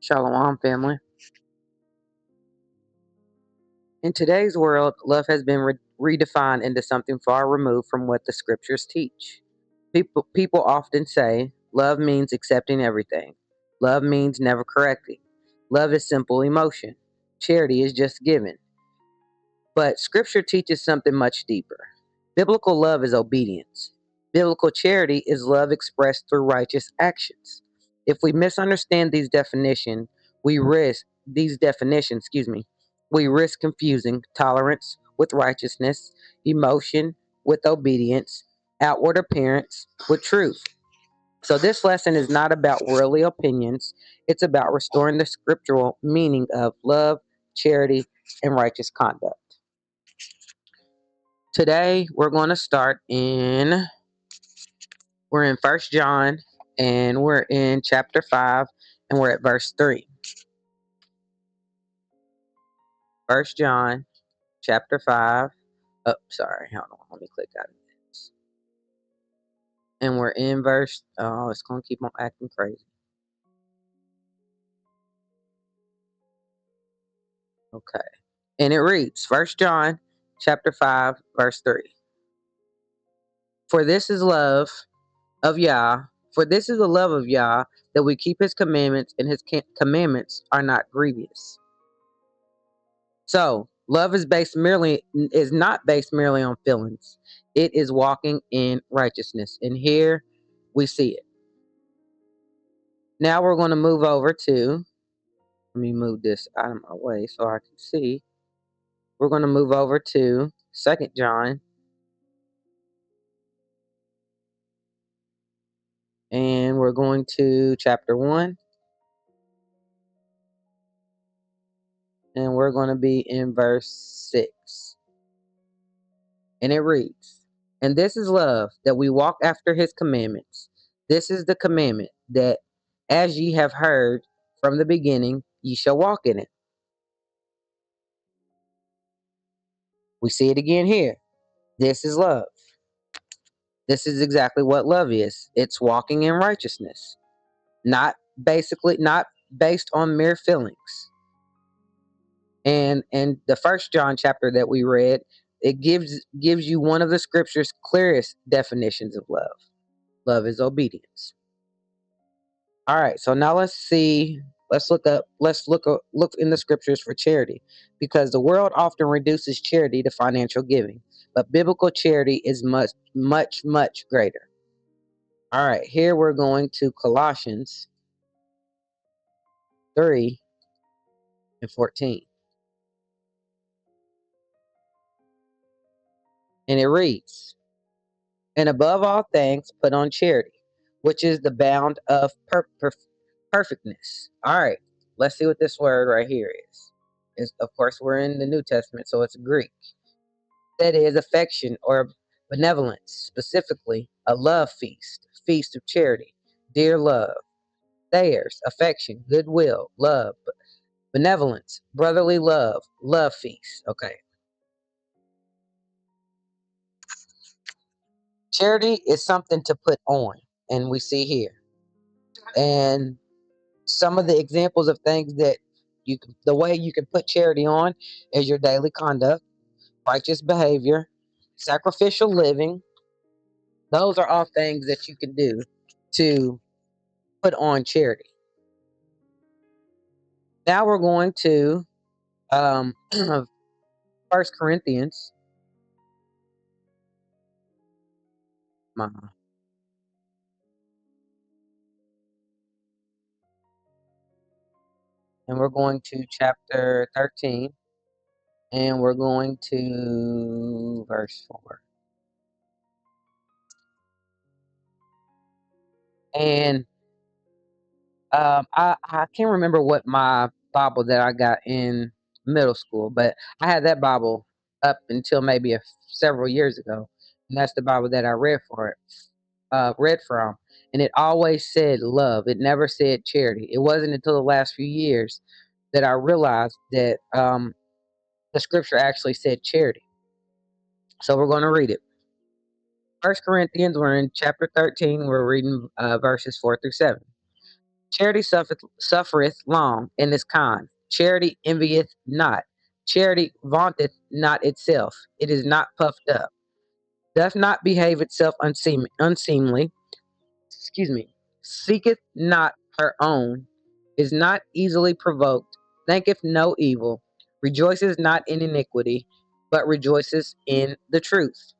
Shalom, family. In today's world, love has been redefined into something far removed from what the scriptures teach. People often say love means accepting everything. Love means never correcting. Love is simple emotion. Charity is just giving. But scripture teaches something much deeper. Biblical love is obedience. Biblical charity is love expressed through righteous actions. If we misunderstand these definitions, we risk confusing tolerance with righteousness, emotion with obedience, outward appearance with truth. So this lesson is not about worldly opinions, it's about restoring the scriptural meaning of love, charity, and righteous conduct. Today we're in First John, and we're in chapter 5, and we're at verse 3. First John chapter 5. Oh, sorry, hold on, let me click out of this. And we're in it's gonna keep on acting crazy. Okay. And it reads, First John chapter 5, verse 3. For this is love of Yah, for this is the love of Yah, that we keep his commandments, and his commandments are not grievous. So love is not based merely on feelings. It is walking in righteousness. And here we see it. Now we're going to move over to, let me move this out of my way so I can see. We're going to move over to 2 John. And we're going to chapter 1. And we're going to be in verse 6. And it reads, And this is love, that we walk after his commandments. This is the commandment, that as ye have heard from the beginning, ye shall walk in it. We see it again here. This is love. This is exactly what love is. It's walking in righteousness, not based on mere feelings. And the First John chapter that we read, it gives you one of the scripture's clearest definitions of love. Love is obedience. All right, so now let's look in the scriptures for charity, because the world often reduces charity to financial giving, but biblical charity is much greater. All right, here we're going to Colossians 3 and 14. And it reads, And above all things, put on charity, which is the bound of perfectness. All right, let's see what this word right here is. Of course, we're in the New Testament, so it's Greek. That is affection or benevolence, specifically a love feast of charity, dear love. Theirs, affection, goodwill, love, benevolence, brotherly love feast. Okay. Charity is something to put on, and we see here. And some of the examples of things that the way you can put charity on is your daily conduct, righteous behavior, sacrificial living. Those are all things that you can do to put on charity. Now we're going to 1 Corinthians. And we're going to chapter 13. And we're going to verse 4. And I can't remember what my Bible that I got in middle school, but I had that Bible up until maybe several years ago, and that's the Bible that I read from, and it always said love. It never said charity. It wasn't until the last few years that I realized that the scripture actually said charity. So we're going to read it. 1 Corinthians, we're in chapter 13. We're reading verses 4 through 7. Charity suffereth long and is kind. Charity envieth not. Charity vaunteth not itself. It is not puffed up. Doth not behave itself unseemly. Excuse me. Seeketh not her own. Is not easily provoked. Thinketh no evil. Rejoices not in iniquity, but rejoices in the truth.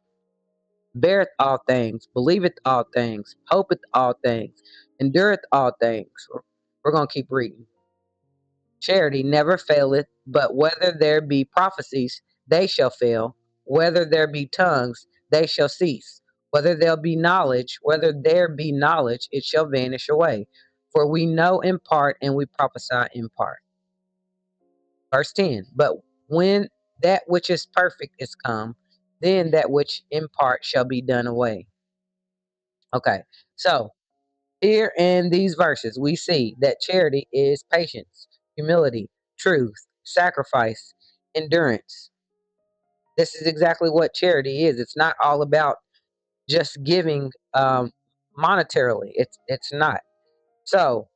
Beareth all things. Believeth all things. Hopeth all things. Endureth all things. We're going to keep reading. Charity never faileth, but whether there be prophecies, they shall fail. Whether there be tongues, they shall cease. Whether there be knowledge, it shall vanish away. For we know in part and we prophesy in part. Verse 10. But when that which is perfect is come, then that which in part shall be done away. Okay, so here in these verses, we see that charity is patience, humility, truth, sacrifice, endurance. This is exactly what charity is. It's not all about just giving monetarily. It's not. So,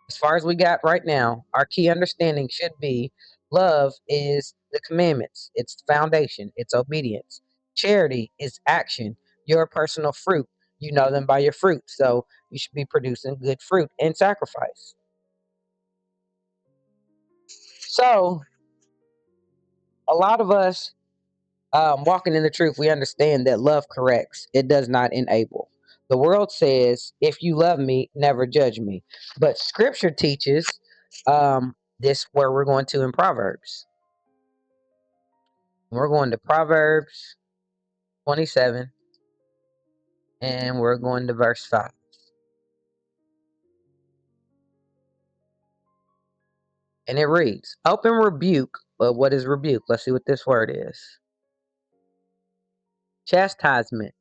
as far as we got right now, our key understanding should be love is the commandments. It's the foundation. It's obedience. Charity is action. Your personal fruit. You know them by your fruit. So you should be producing good fruit and sacrifice. So a lot of us walking in the truth, we understand that love corrects. It does not enable. The world says, if you love me, never judge me. But scripture teaches this where we're going to in Proverbs. We're going to Proverbs 27 and we're going to verse 5. And it reads, open rebuke. Well, what is rebuke? Let's see what this word is. Chastisement.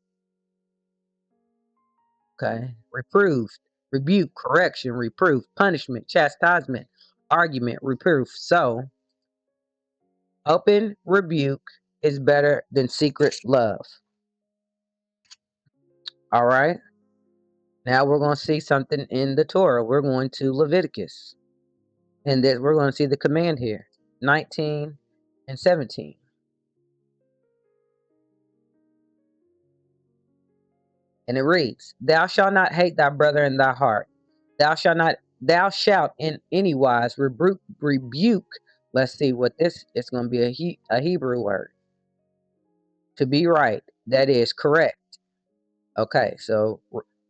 Okay. Reproved, rebuke, correction, reproof, punishment, chastisement, argument, reproof. So, open rebuke is better than secret love. All right. Now we're going to see something in the Torah. We're going to Leviticus. And then we're going to see the command here 19 and 17. And it reads, thou shalt not hate thy brother in thy heart. Thou shalt in any wise rebuke. Let's see what this is going to be a Hebrew word. To be right, that is correct. Okay, so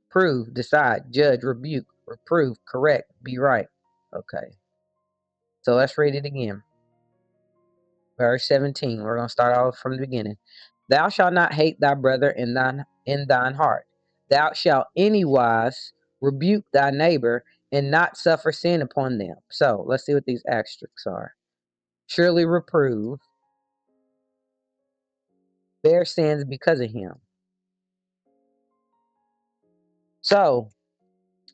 prove, decide, judge, rebuke, reprove, correct, be right. Okay, so let's read it again. Verse 17, we're going to start off from the beginning. Thou shalt not hate thy brother in thine heart. Thou shalt anywise rebuke thy neighbor and not suffer sin upon them. So let's see what these asterisks are. Surely reprove, bear sins because of him. So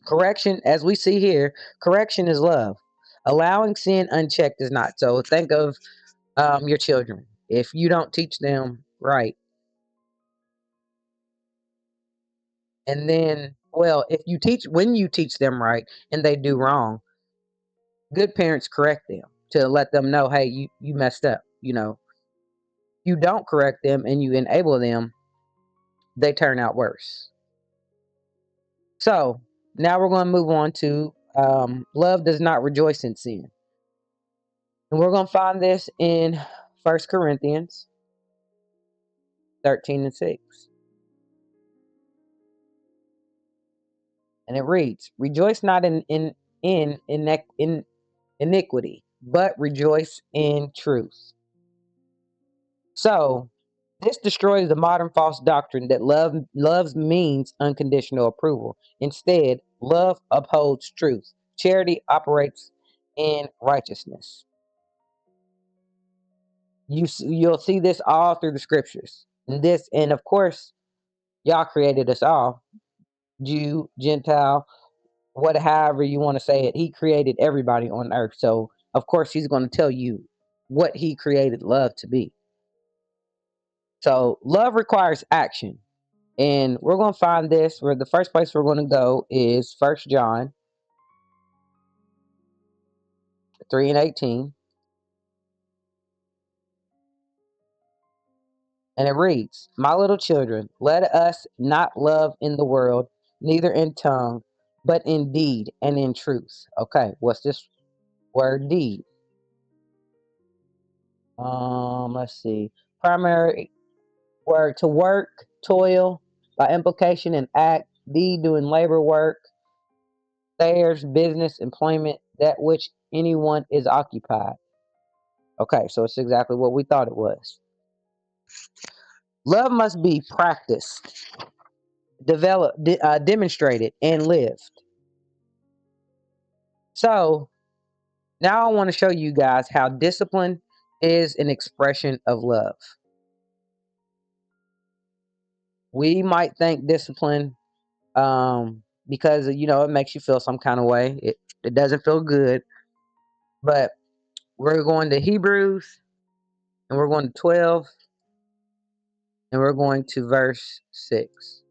correction, as we see here, correction is love. Allowing sin unchecked is not. So think of your children. If you don't teach them right, and then, well, when you teach them right and they do wrong, good parents correct them to let them know, hey, you messed up. You don't correct them and you enable them, they turn out worse. So now we're going to move on to love does not rejoice in sin. And we're going to find this in 1 Corinthians 13 and 6. And it reads, rejoice not in iniquity, but rejoice in truth. So this destroys the modern false doctrine that love means unconditional approval. Instead, love upholds truth. Charity operates in righteousness. You'll see this all through the scriptures. And of course, y'all created us all. Jew, Gentile, however you want to say it. He created everybody on earth. So of course he's going to tell you what he created love to be. So love requires action. And we're going to find this where the first place we're going to go is 1 John 3:18. And it reads, "My little children, let us not love in the world, neither in tongue, but in deed and in truth." Okay, what's this word deed? Let's see. Primary word to work, toil, by implication an act, deed doing labor work, affairs, business, employment, that which anyone is occupied. Okay, so it's exactly what we thought it was. Love must be practiced, developed, demonstrated, and lived. So now I want to show you guys how discipline is an expression of love. We might think discipline, because it makes you feel some kind of way. It doesn't feel good, but we're going to Hebrews, and we're going to 12, and we're going to verse 6.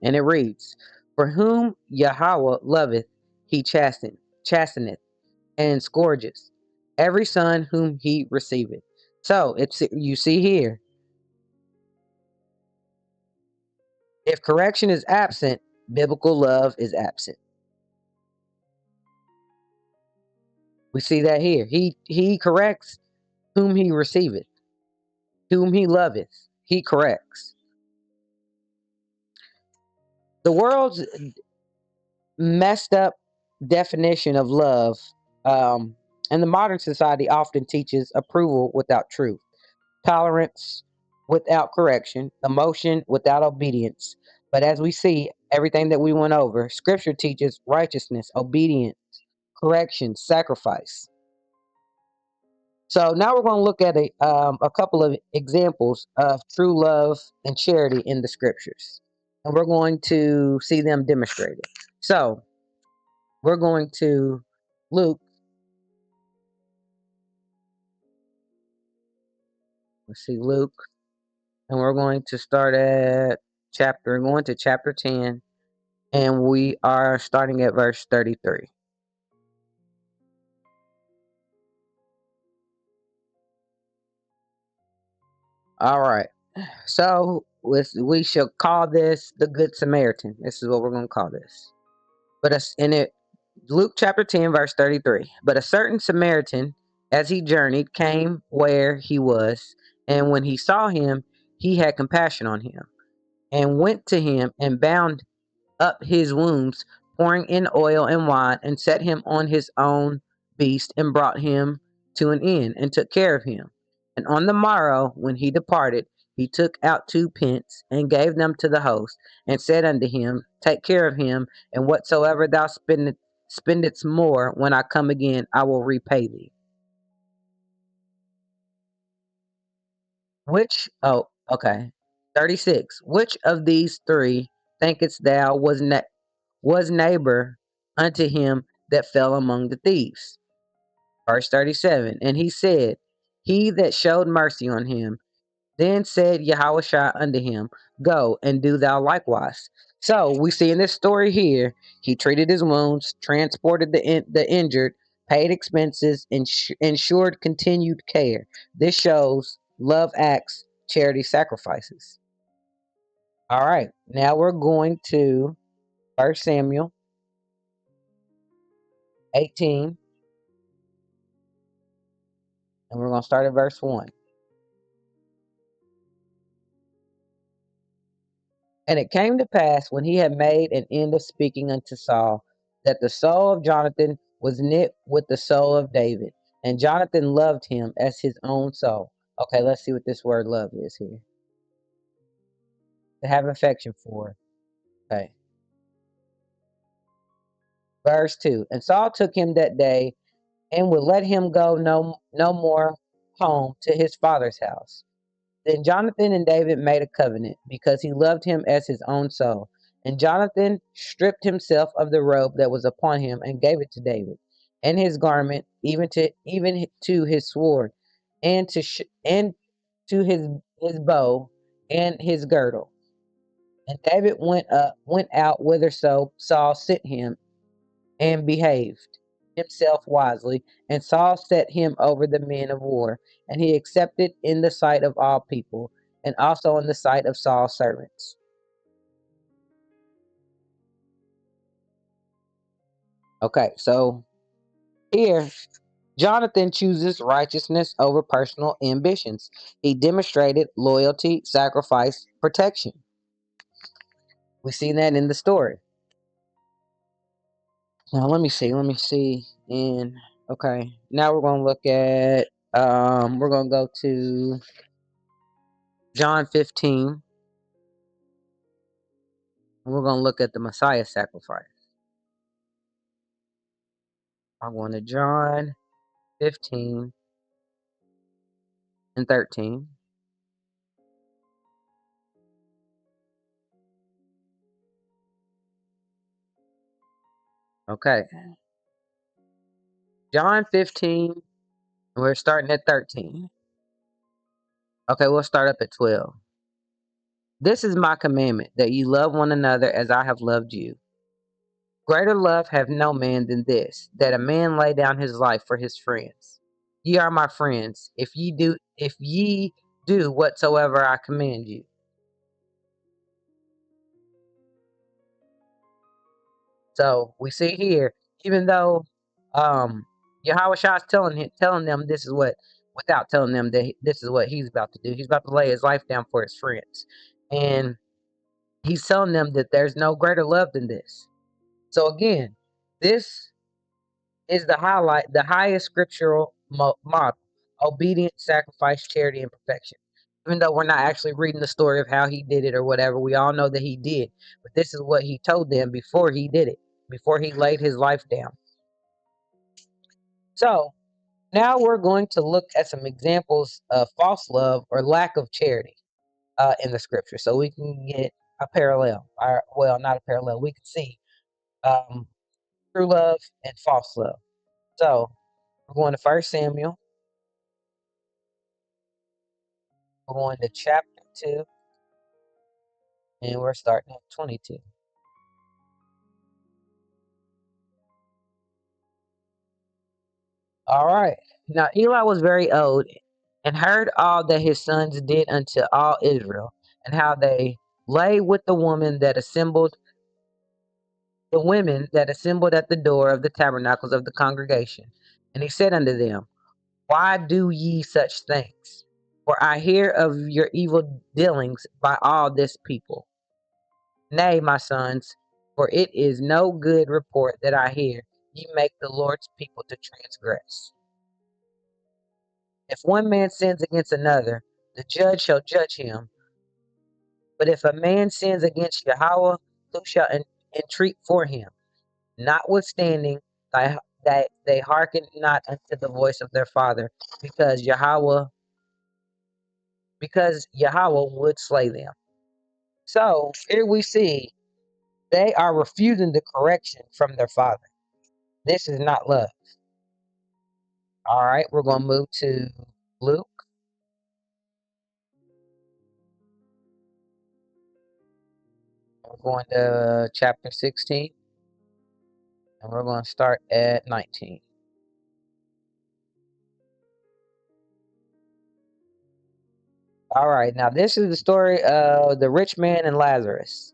And it reads, "For whom Yahweh loveth, he chasteneth, and scourges every son whom he receiveth." So you see here, if correction is absent, biblical love is absent. We see that here. He corrects whom he receiveth, whom he loveth. He corrects. The world's messed up definition of love, um, and the modern society often teaches approval without truth, tolerance without correction, emotion without obedience. But as we see, everything that we went over, Scripture teaches righteousness, obedience, correction, sacrifice. So now we're going to look at a couple of examples of true love and charity in the Scriptures, and we're going to see them demonstrated. So we're going to Luke. Let's see, Luke, and we're going to start at going to chapter 10, and we are starting at verse 33. All right. So we shall call this the Good Samaritan. This is what we're going to call this. But in it, Luke chapter 10, verse 33. "But a certain Samaritan, as he journeyed, came where he was, and when he saw him, he had compassion on him, and went to him and bound up his wounds, pouring in oil and wine, and set him on his own beast, and brought him to an inn, and took care of him. And on the morrow, when he departed, he took out 2 pence, and gave them to the host, and said unto him, Take care of him, and whatsoever thou spendest more, when I come again, I will repay thee." Okay. 36. "Which of these three thinkest thou was neighbor unto him that fell among the thieves?" Verse 37. "And he said, He that showed mercy on him. Then said Yahushua unto him, Go and do thou likewise." So we see in this story here, he treated his wounds, transported the injured, paid expenses, ensured continued care. This shows love acts, charity sacrifices. All right, now we're going to 1 Samuel 18, and we're going to start at verse 1. "And it came to pass, when he had made an end of speaking unto Saul, that the soul of Jonathan was knit with the soul of David, and Jonathan loved him as his own soul." Okay, let's see what this word love is here. To have affection for. Okay. Verse 2. "And Saul took him that day, and would let him go no more home to his father's house. Then Jonathan and David made a covenant, because he loved him as his own soul. And Jonathan stripped himself of the robe that was upon him, and gave it to David, and his garment, even to his sword, and to his bow, and his girdle. And David went out whither Saul sent him, and behaved himself wisely. And Saul set him over the men of war, and he accepted in the sight of all people, and also in the sight of Saul's servants. Okay, so here Jonathan chooses righteousness over personal ambitions. He demonstrated loyalty, sacrifice, protection. We see that in the story. Now let me see. And okay, now we're gonna look at we're gonna go to John 15. And we're gonna look at the Messiah sacrifice. I'm going to John 15 and 13. Okay. John 15, we're starting at 13. Okay, we'll start up at 12. This is my commandment, that you love one another as I have loved you. Greater love have no man than this, that a man lay down his life for his friends. Ye are my friends, if ye do whatsoever I command you. So we see here, even though Yahweh Shah is telling them this is what, without telling them that this is what he's about to do. He's about to lay his life down for his friends, and he's telling them that there's no greater love than this. So again, this is the highest scriptural model: obedience, sacrifice, charity, and perfection. Even though we're not actually reading the story of how he did it or whatever, we all know that he did. But this is what he told them before he did it, before he laid his life down. So now we're going to look at some examples of false love or lack of charity in the scripture, so we can get a parallel. Or, well, not a parallel. We can see um, true love and false love. So we're going to First Samuel. We're going to chapter 2, and we're starting at 22. All right. Now Eli was very old, and heard all that his sons did unto all Israel, and how they lay with the women that assembled at the door of the tabernacles of the congregation. And he said unto them, why do ye such things? For I hear of your evil dealings by all this people. Nay, my sons, for it is no good report that I hear ye make the Lord's people to transgress. If one man sins against another, the judge shall judge him. But if a man sins against Yahweh, who shall entreat for him? Notwithstanding, that they hearken not unto the voice of their father, because Yahweh would slay them. So here we see they are refusing the correction from their father. This is not love. All right, we're going to move to Luke. We're going to chapter 16, and we're going to start at 19. All right, now this is the story of the rich man and Lazarus.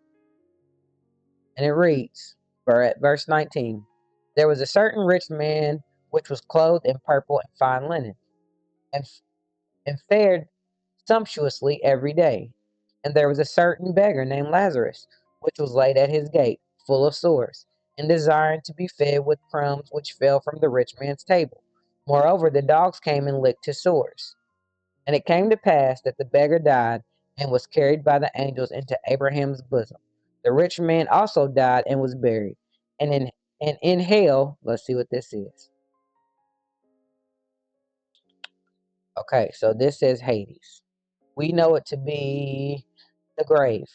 And it reads, for at verse 19, there was a certain rich man which was clothed in purple and fine linen, and, and fared sumptuously every day. And there was a certain beggar named Lazarus, which was laid at his gate, full of sores, and desiring to be fed with crumbs which fell from the rich man's table. Moreover, the dogs came and licked his sores. And it came to pass that the beggar died and was carried by the angels into Abraham's bosom. The rich man also died and was buried. And in hell, let's see what this is. Okay, so this says Hades. We know it to be the grave.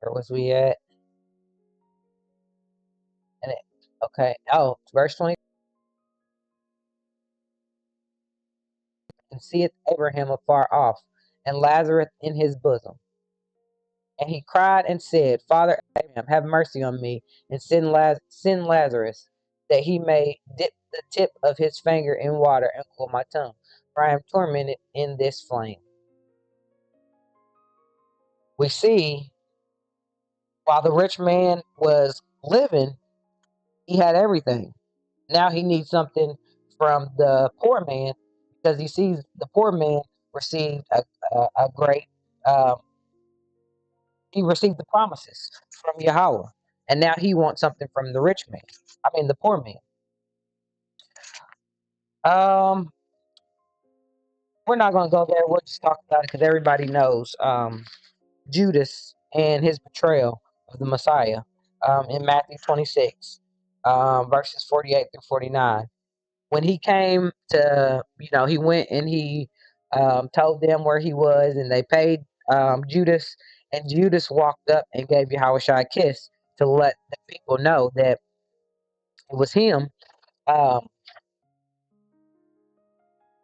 Where was we at? And it, okay. Oh, verse 20. and seeth Abraham afar off, and Lazarus in his bosom. And he cried and said, Father Abraham, have mercy on me, and send Lazarus, that he may dip the tip of his finger in water and cool my tongue, for I am tormented in this flame. We see while the rich man was living, he had everything. Now he needs something from the poor man, because he sees the poor man received a great, um, he received the promises from Yahweh. And now he wants something from the rich man. I mean, the poor man. Um, we're not going to go there. We'll just talk about it because everybody knows Judas and his betrayal of the Messiah in Matthew 26, verses 48 through 49. When he came to, he went and he told them where he was, and they paid Judas, and Judas walked up and gave Yahushua a kiss to let the people know that it was him. Um,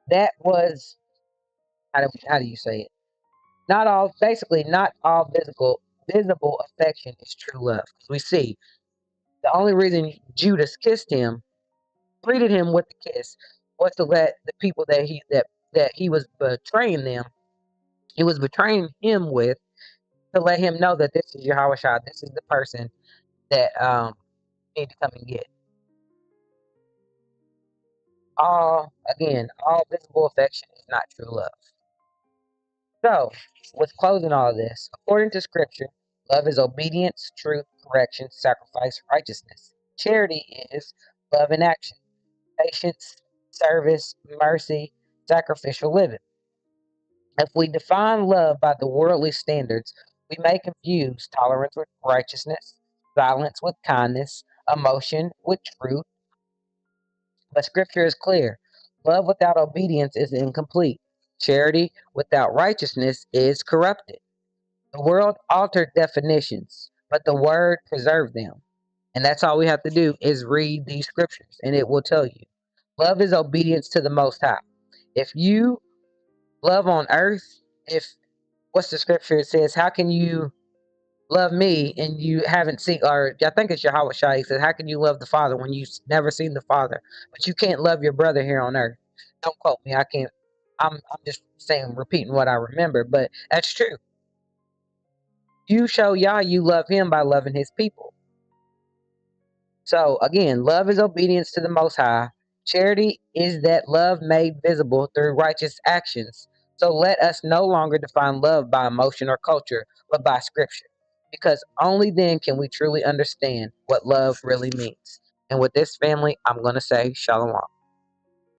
that was, how do you say it? Not all visible affection is true love. 'Cause we see the only reason Judas kissed him, greeted him with the kiss, was to let the people that he was betraying them, he was betraying him with, to let him know that this is Yahweh Shah, this is the person that you need to come and get. All visible affection is not true love. So, with closing all of this, according to Scripture, love is obedience, truth, correction, sacrifice, righteousness. Charity is love in action, patience, service, mercy, sacrificial living. If we define love by the worldly standards, we may confuse tolerance with righteousness, silence with kindness, emotion with truth. But Scripture is clear: love without obedience is incomplete. Charity without righteousness is corrupted. The world altered definitions, but the word preserved them. And that's all we have to do is read these scriptures, and it will tell you. Love is obedience to the Most High. If you love on earth, if what's the scripture? It says, how can you love me and you haven't seen, or I think it's Yahweh Shai says, how can you love the Father when you've never seen the Father? But you can't love your brother here on earth. Don't quote me. I can't. I'm just saying, repeating what I remember, but that's true. You show Yah you love him by loving his people. So again, love is obedience to the Most High. Charity is that love made visible through righteous actions. So let us no longer define love by emotion or culture, but by Scripture, because only then can we truly understand what love really means. And with this, family, I'm going to say Shalom.